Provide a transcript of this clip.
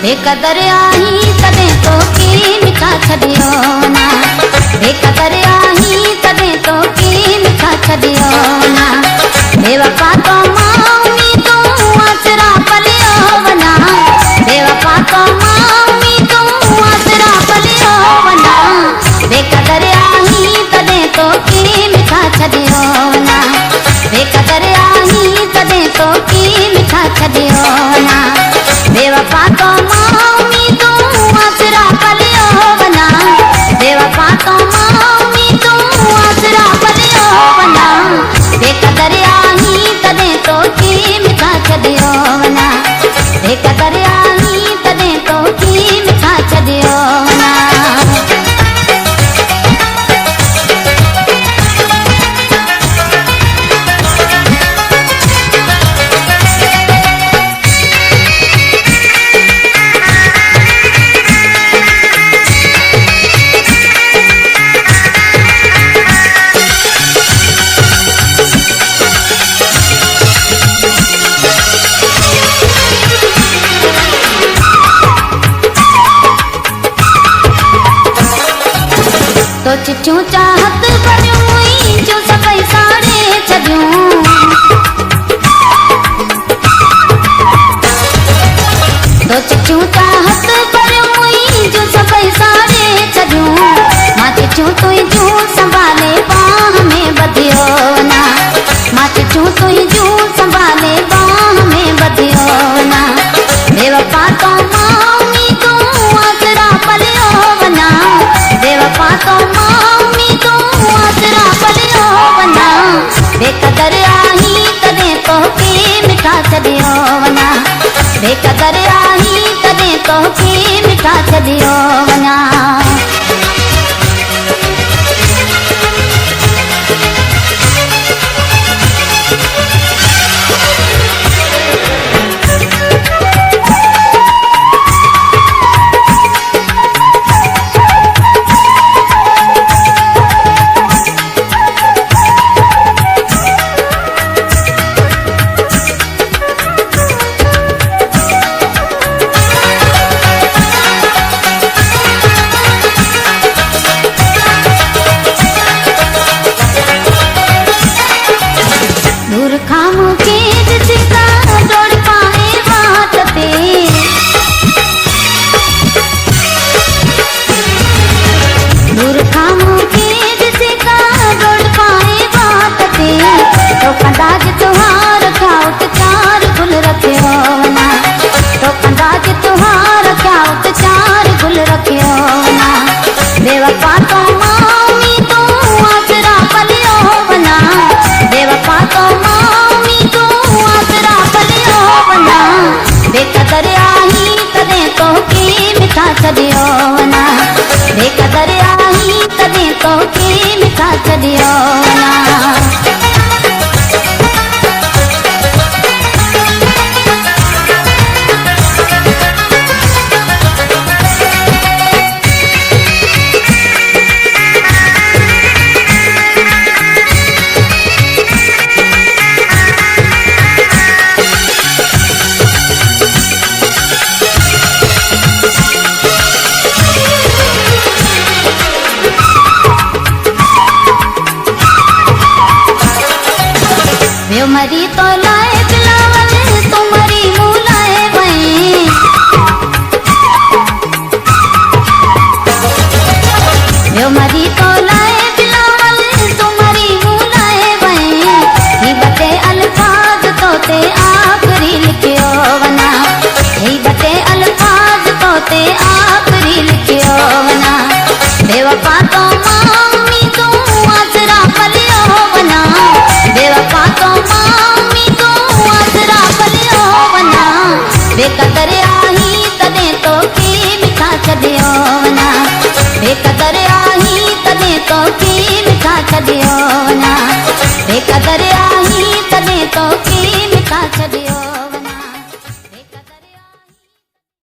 बेकदर आई तदे तो की मिठा छदियो ना, बेकदर आई तदे तो की मिठा छदियो ना। बेवफा तो मामी तू आसरा पलियो बना, बेवफा तो मामी तू आसरा पलियो बना। बेकदर आई तदे तो की मिठा छदियो ना, बेकदर आई तदे तो की मिठा छदियो ना। बेवफा तो मामी तू आसरा पलियो बना, बेवफा तो मामी तू आसरा पलियो बना। बेकदर आई तदे तो की मिठा छदियो ना, बेकदर आई तदे तो की मिठा छदियो ना। तो चिचू चाहत बड़ुई जो सभई साड़े छदियूं, तो चिचू चाहत बड़ुई जो सभई साड़े छदियूं। मां चिचू तुई जू संभाले बाह में बधियो ना, मां चिचू तुई जू संभाले बाह में बधियो ना। बेवफा तो मामी तू आसरा पलियो बना, बेवफा तो मामी तू आसरा पलियो बना। बेकदर आई तदे तो की मिठा छदियो ना, बेकदर आई तदे तो की मिठा छदियो ना। दूर खाम के जिसका दौड़ पाए बात पे, दूर खाम के जिसका दौड़ पाए बात पे। तो कंदाज तुहार खाउत चार गुल रखियो ना, तो कंदाज तुहार खाउत चार गुल रखियो ना। बेवफा तो मामी तू आसरा पलियो बना, बेवफा तो मामी तू आसरा पलियो बना। बेकदर आई तदे तो की मिठा छदियो ना, बेकदर आई तदे तो की मिठा छदियो ना। व्यो मरी तो ला